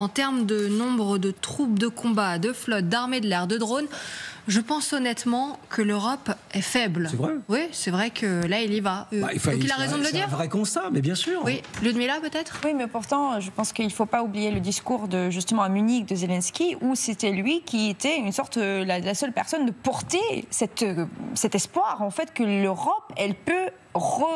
En termes de nombre de troupes de combat, de flottes, d'armées de l'air, de drones, je pense honnêtement que l'Europe est faible. C'est vrai. Oui, c'est vrai que là, il y va. Donc il a raison de le dire. C'est un vrai constat, mais bien sûr. Oui, Ludmilla peut-être. Oui, mais pourtant, je pense qu'il ne faut pas oublier le discours justement à Munich de Zelensky, où c'était lui qui était une sorte la seule personne de porter cet espoir en fait que l'Europe, elle peut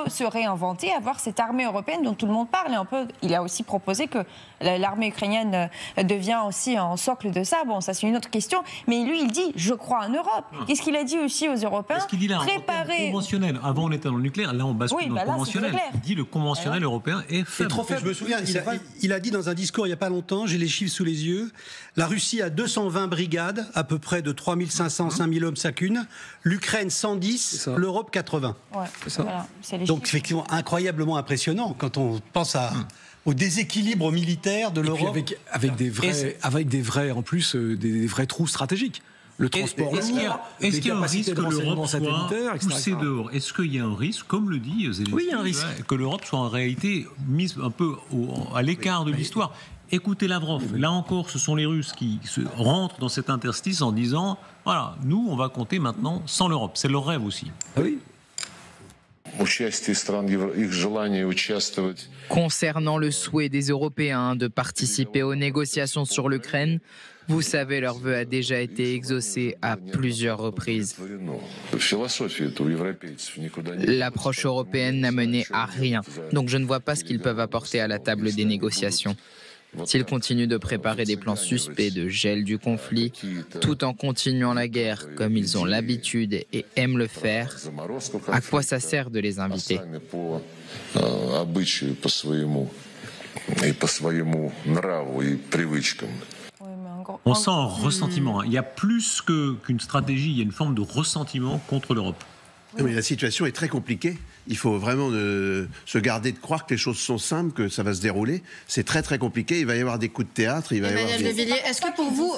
se réinventer, avoir cette armée européenne dont tout le monde parle. Et il a aussi proposé que l'armée ukrainienne devient aussi un socle de ça. Bon, ça c'est une autre question. Mais lui, il dit, je crois en Europe. Qu'est-ce qu'il a dit aussi aux Européens? Parce qu'il dit là, préparer... conventionnel. Avant, on était dans le nucléaire. Là, on bascule dans le conventionnel. Il dit le conventionnel européen est faible. Trop faible. Je me souviens, il a dit dans un discours il n'y a pas longtemps, j'ai les chiffres sous les yeux, la Russie a 220 brigades, à peu près de 3500, 5000 hommes chacune. L'Ukraine 110, l'Europe 80. Ouais, c'est ça. Voilà. Donc effectivement incroyablement impressionnant quand on pense au déséquilibre militaire de l'Europe. Avec des vrais en plus des vrais trous stratégiques. Le transport. Est-ce qu'il y a un risque que l'Europe soit poussée dehors? Est-ce qu'il y a un risque, comme le dit Zelensky, oui, il y a un risque, que l'Europe soit en réalité mise un peu à l'écart de l'histoire? Écoutez Lavrov, là encore, ce sont les Russes qui se rentrent dans cet interstice en disant voilà, nous, on va compter maintenant sans l'Europe. C'est leur rêve aussi. Oui. Concernant le souhait des Européens de participer aux négociations sur l'Ukraine, vous savez, leur vœu a déjà été exaucé à plusieurs reprises. L'approche européenne n'a mené à rien, donc je ne vois pas ce qu'ils peuvent apporter à la table des négociations. S'ils continuent de préparer des plans suspects de gel du conflit, tout en continuant la guerre comme ils ont l'habitude et aiment le faire, à quoi ça sert de les inviter ? On sent un ressentiment. Il y a plus qu'une stratégie, il y a une forme de ressentiment contre l'Europe. Mais la situation est très compliquée. Il faut vraiment se garder de croire que les choses sont simples, que ça va se dérouler. C'est très très compliqué. Il va y avoir des coups de théâtre. Emmanuel de Villiers, est-ce que pour vous,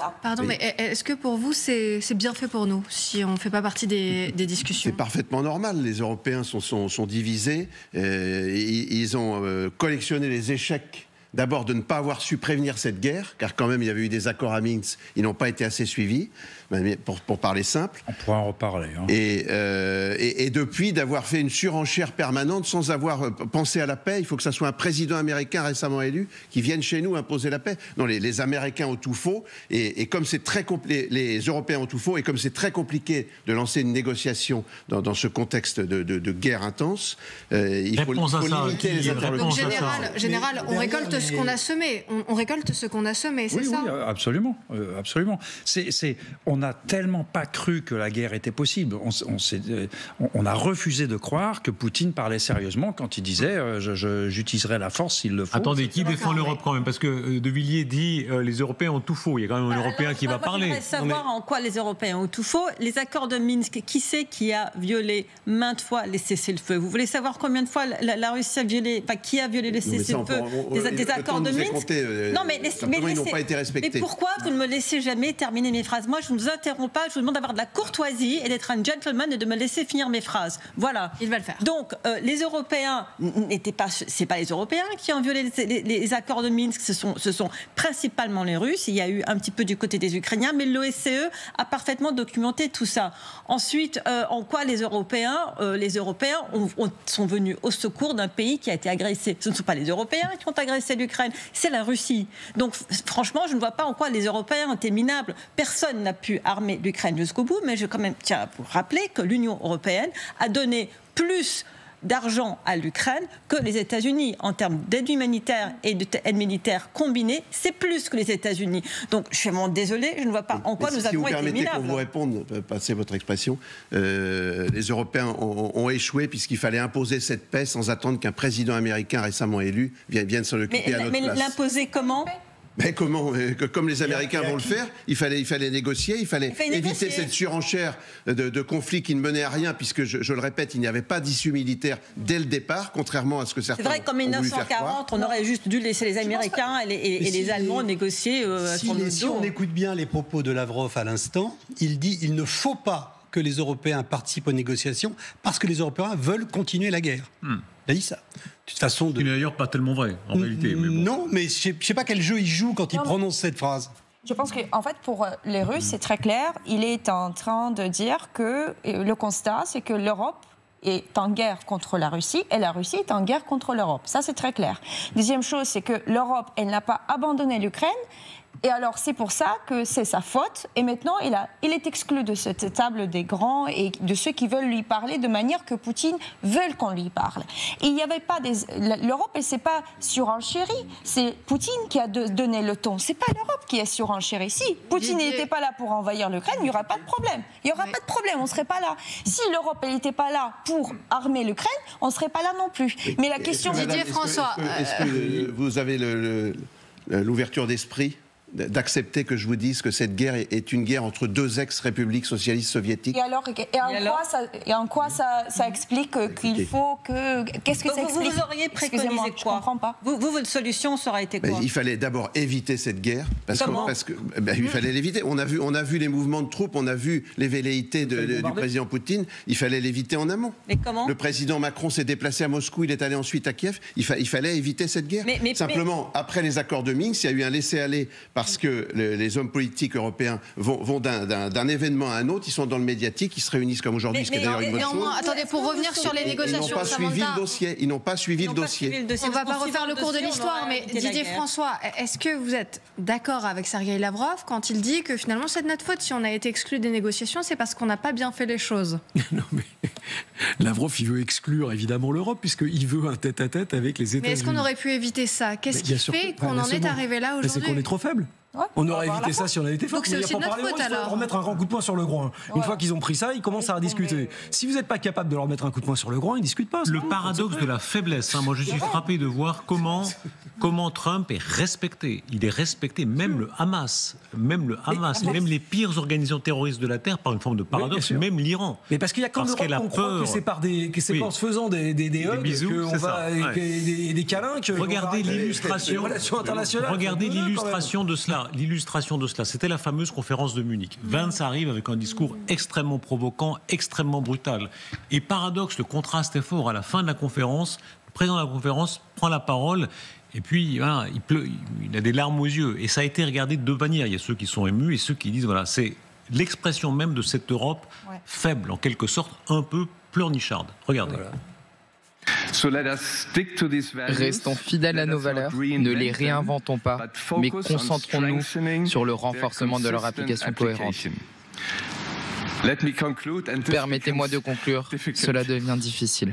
est-ce que pour vous c'est bien fait pour nous si on ne fait pas partie des discussions? C'est parfaitement normal. Les Européens sont divisés. Ils ont collectionné les échecs. D'abord, de ne pas avoir su prévenir cette guerre, car quand même, il y avait eu des accords à Minsk, ils n'ont pas été assez suivis, pour parler simple. On pourra en reparler. Hein. Et depuis, d'avoir fait une surenchère permanente sans avoir pensé à la paix. Il faut que ça soit un président américain récemment élu qui vienne chez nous imposer la paix. Non, les Américains ont tout faux, et comme c'est très les Européens ont tout faux, et comme c'est très compliqué de lancer une négociation dans ce contexte de guerre intense, il faut limiter les interlocuteurs. Donc, général, on récolte ce qu'on a semé. On récolte ce qu'on a semé, c'est ça? Oui, absolument. Absolument. On n'a tellement pas cru que la guerre était possible. On a refusé de croire que Poutine parlait sérieusement quand il disait j'utiliserai la force s'il le faut. Attendez, qui défend l'Europe quand même? Parce que De Villiers dit les Européens ont tout faux. Il y a quand même un Européen qui va parler. Je voudrais savoir en quoi les Européens ont tout faux. Les accords de Minsk, qui c'est qui a violé maintes fois les cessez-le-feu? Vous voulez savoir combien de fois la Russie a violé, qui a violé les cessez-le-feu des accords de Minsk? Non, mais ils n'ont pas été respectés. Mais pourquoi vous ne me laissez jamais terminer mes phrases? Moi, je ne vous interromps pas. Je vous demande d'avoir de la courtoisie et d'être un gentleman et de me laisser finir mes phrases. Voilà. Il va le faire. Donc, les Européens n'étaient pas. C'est pas les Européens qui ont violé les accords de Minsk. Ce sont principalement les Russes. Il y a eu un petit peu du côté des Ukrainiens, mais l'OSCE a parfaitement documenté tout ça. Ensuite, en quoi les Européens sont venus au secours d'un pays qui a été agressé? Ce ne sont pas les Européens qui ont agressé l'Ukraine, c'est la Russie. Donc, franchement, je ne vois pas en quoi les Européens ont été minables. Personne n'a pu armer l'Ukraine jusqu'au bout, mais je quand même tiens à vous rappeler que l'Union européenne a donné plus d'argent à l'Ukraine que les États-Unis. En termes d'aide humanitaire et d'aide militaire combinée, c'est plus que les États-Unis. Donc, je suis vraiment désolée, je ne vois pas en quoi nous avons été minables. Si vous permettez, pour vous répondre, passez votre expression, les Européens ont échoué puisqu'il fallait imposer cette paix sans attendre qu'un président américain récemment élu vienne s'en occuper à notre place. Mais l'imposer comment ? Mais comment, comme les Américains vont le faire, il fallait négocier, il fallait éviter cette surenchère de conflits qui ne menait à rien, puisque, je le répète, il n'y avait pas d'issue militaire dès le départ, contrairement à ce que certains ont voulu faire croire. C'est vrai qu'en 1940, on aurait juste dû laisser les Américains et les Allemands négocier sur le dos. Si on écoute bien les propos de Lavrov à l'instant, il dit il ne faut pas que les Européens participent aux négociations parce que les Européens veulent continuer la guerre. Il a dit ça. De toute façon, Ce qui n'est d'ailleurs pas tellement vrai, en réalité. Mais bon. Non, mais je ne sais pas quel jeu il joue quand il prononce cette phrase. Je pense qu'en fait, pour les Russes, c'est très clair. Il est en train de dire que le constat, c'est que l'Europe est en guerre contre la Russie et la Russie est en guerre contre l'Europe. Ça, c'est très clair. Deuxième chose, c'est que l'Europe, elle n'a pas abandonné l'Ukraine. Et alors, c'est pour ça que c'est sa faute. Et maintenant, il est exclu de cette table des grands et de ceux qui veulent lui parler de manière que Poutine veut qu'on lui parle. Et il n'y avait pas l'Europe, elle ne s'est pas surenchérie. C'est Poutine qui a donné le ton. C'est pas l'Europe qui est surenchérie. Si Poutine n'était pas là pour envahir l'Ukraine, il n'y aurait pas de problème. Il n'y aura pas de problème, on ne serait pas là. Si l'Europe, elle n'était pas là pour armer l'Ukraine, on ne serait pas là non plus. Mais la question... Didier François... Est-ce que vous avez l'ouverture d'esprit d'accepter que je vous dise que cette guerre est une guerre entre deux ex-républiques socialistes soviétiques? Et en quoi ça explique qu'il faut que... Qu'est-ce que ça explique? Vous auriez préconisé quoi? Je comprends pas. Votre solution, ça aurait été quoi? Il fallait d'abord éviter cette guerre. Parce que il fallait l'éviter. On a vu les mouvements de troupes, on a vu les velléités du président Poutine. Il fallait l'éviter en amont. Mais comment? Le président Macron s'est déplacé à Moscou, il est allé ensuite à Kiev. Il fallait éviter cette guerre. Simplement, après les accords de Minsk, il y a eu un laisser-aller parce que les hommes politiques européens vont d'un événement à un autre, ils sont dans le médiatique, ils se réunissent comme aujourd'hui, ce qui est d'ailleurs une bonne chose. Attendez, pour revenir sur les négociations, ils n'ont pas suivi le dossier. On ne va pas refaire le cours de l'histoire, mais Didier François, est-ce que vous êtes d'accord avec Sergueï Lavrov quand il dit que finalement c'est de notre faute si on a été exclu des négociations, c'est parce qu'on n'a pas bien fait les choses? Non, mais Lavrov, il veut exclure évidemment l'Europe puisqu'il veut un tête-à-tête avec les États-Unis. Mais est-ce qu'on aurait pu éviter ça? Qu'est-ce qui fait qu'on en est arrivé là aujourd'hui? C'est qu'on est trop faible. Ouais, on aurait évité ça si on avait été fort. Donc c'est aussi de notre faute alors. Remettre un grand coup de poing sur le groin. Une fois qu'ils ont pris ça, ils commencent à rediscuter. Si vous n'êtes pas capable de leur mettre un coup de poing sur le groin, ils ne discutent pas. Le paradoxe de la faiblesse. Moi, je suis frappé de voir comment Trump est respecté. Il est respecté, même le Hamas, même les pires organisations terroristes de la Terre, par une forme de paradoxe, même l'Iran. Mais parce qu'il y a qu'en Europe qu'on croit que c'est en se faisant des hugs, bisous, des câlins, que regardez l'illustration. Regardez l'illustration de cela. L'illustration de cela, c'était la fameuse conférence de Munich. Vance arrive avec un discours extrêmement provoquant, extrêmement brutal. Et paradoxe, le contraste est fort. À la fin de la conférence, le président de la conférence prend la parole et puis voilà, il pleut, il a des larmes aux yeux. Et ça a été regardé de deux manières. Il y a ceux qui sont émus et ceux qui disent voilà, c'est l'expression même de cette Europe faible, en quelque sorte, un peu pleurnicharde. Regardez. Voilà. Restons fidèles à nos valeurs, ne les réinventons pas, mais concentrons-nous sur le renforcement de leur application cohérente. Permettez-moi de conclure, cela devient difficile.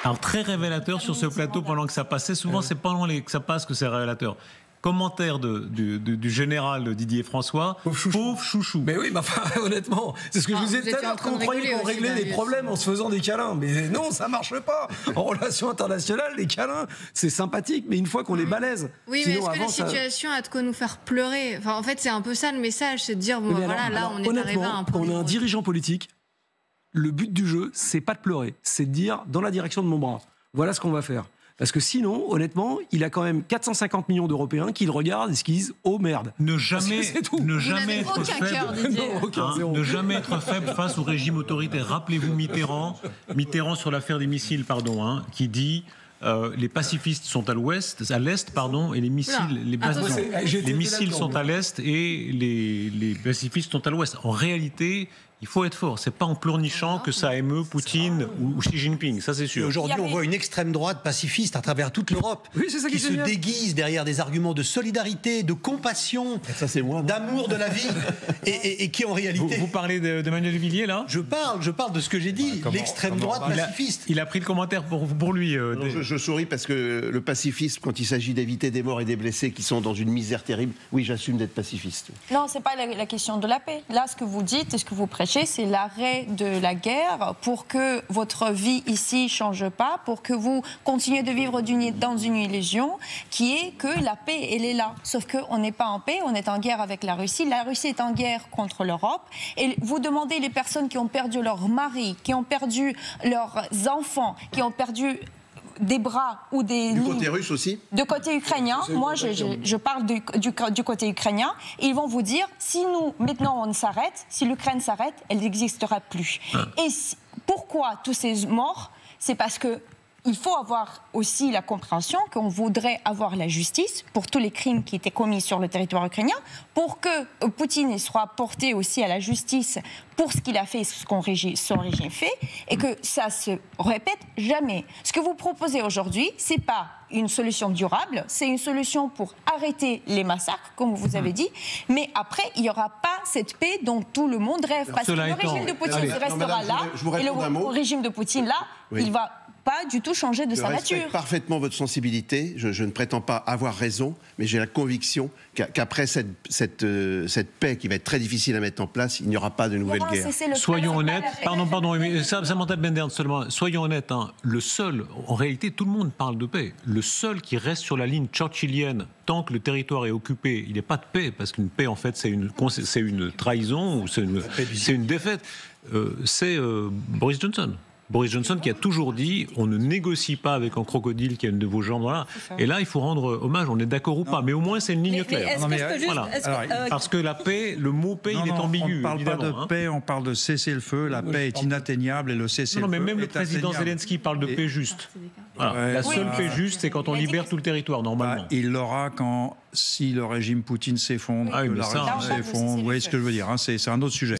Alors, très révélateur sur ce plateau pendant que ça passait. Souvent, c'est pendant que ça passe que c'est révélateur. Commentaire du général Didier François. Pauvre chouchou. Mais oui, honnêtement, c'est ce que je vous ai dit tout à l'heure, qu'on croyait qu'on réglait des problèmes en se faisant des câlins. Mais non, ça marche pas. En relations internationales, les câlins, c'est sympathique, mais une fois qu'on est balèze. Oui, mais est-ce que la situation a de quoi nous faire pleurer? En fait, c'est un peu ça le message, c'est de dire, bon, voilà, là, on est arrivé à un point. Quand on est un dirigeant politique, le but du jeu, c'est pas de pleurer, c'est de dire dans la direction de mon bras. Voilà ce qu'on va faire. Parce que sinon, honnêtement, il a quand même 450 millions d'Européens qui le regardent et qui disent « Oh merde !» Ne jamais être faible. Ne jamais être faible face au régime autoritaire. Rappelez-vous Mitterrand sur l'affaire des missiles, qui dit les pacifistes sont à l'est, et les missiles sont à l'est et les pacifistes sont à l'ouest. En réalité, il faut être fort. C'est pas en pleurnichant que ça émeut Poutine ou Xi Jinping, ça c'est sûr. Et aujourd'hui, on voit une extrême droite pacifiste à travers toute l'Europe qui se déguise derrière des arguments de solidarité, de compassion, d'amour de la vie, et qui en réalité... Vous parlez d'Emmanuel Villiers, là ? Je parle de ce que j'ai dit, l'extrême droite pacifiste. Il a pris le commentaire pour lui. Je souris parce que le pacifisme, quand il s'agit d'éviter des morts et des blessés qui sont dans une misère terrible, oui, j'assume d'être pacifiste. Non, c'est pas la question de la paix. Là, ce que vous dites et ce que vous précisez, Sachez, c'est l'arrêt de la guerre pour que votre vie ici ne change pas, pour que vous continuez de vivre dans une illusion qui est que la paix, elle est là. Sauf qu'on n'est pas en paix, on est en guerre avec la Russie. La Russie est en guerre contre l'Europe. Et vous demandez les personnes qui ont perdu leur mari, qui ont perdu leurs enfants, qui ont perdu des bras ou des lignes. Du côté russe aussi ? De côté ukrainien. Moi, je parle du côté ukrainien. Ils vont vous dire, si nous, maintenant, on s'arrête, si l'Ukraine s'arrête, elle n'existera plus. Et pourquoi tous ces morts ? C'est parce que il faut avoir aussi la compréhension qu'on voudrait avoir la justice pour tous les crimes qui étaient commis sur le territoire ukrainien, pour que Poutine soit porté aussi à la justice pour ce qu'il a fait et ce son régime fait, et que ça se répète jamais. Ce que vous proposez aujourd'hui, c'est pas une solution durable, c'est une solution pour arrêter les massacres, comme vous avez dit, mais après, il n'y aura pas cette paix dont tout le monde rêve, parce que le régime de Poutine restera là, et le régime de Poutine, là, il va pas du tout changer de sa nature. Je respecte parfaitement votre sensibilité. Je ne prétends pas avoir raison, mais j'ai la conviction qu'après cette paix qui va être très difficile à mettre en place, il n'y aura pas de nouvelle guerre. Soyons honnêtes. Pardon, mais Samantha Bendern seulement. Soyons honnêtes. Le seul, en réalité, tout le monde parle de paix. Le seul qui reste sur la ligne churchillienne, tant que le territoire est occupé, il n'y a pas de paix, parce qu'une paix, en fait, c'est une trahison ou c'est une défaite. C'est Boris Johnson. Boris Johnson qui a toujours dit on ne négocie pas avec un crocodile qui a une de vos jambes. Voilà. Et là, il faut rendre hommage, on est d'accord ou pas. Mais au moins, c'est une ligne claire. Parce que la paix, le mot paix, il est ambigu. On ne parle pas de paix, on parle de cessez-le-feu. La paix est inatteignable et le cessez-le-feu. Non, mais même le président Zelensky parle de paix juste. Voilà. La seule paix juste, c'est quand on libère tout le territoire, normalement. Il l'aura si le régime Poutine s'effondre, que la région s'effondre. Vous voyez ce que je veux dire, c'est un autre sujet.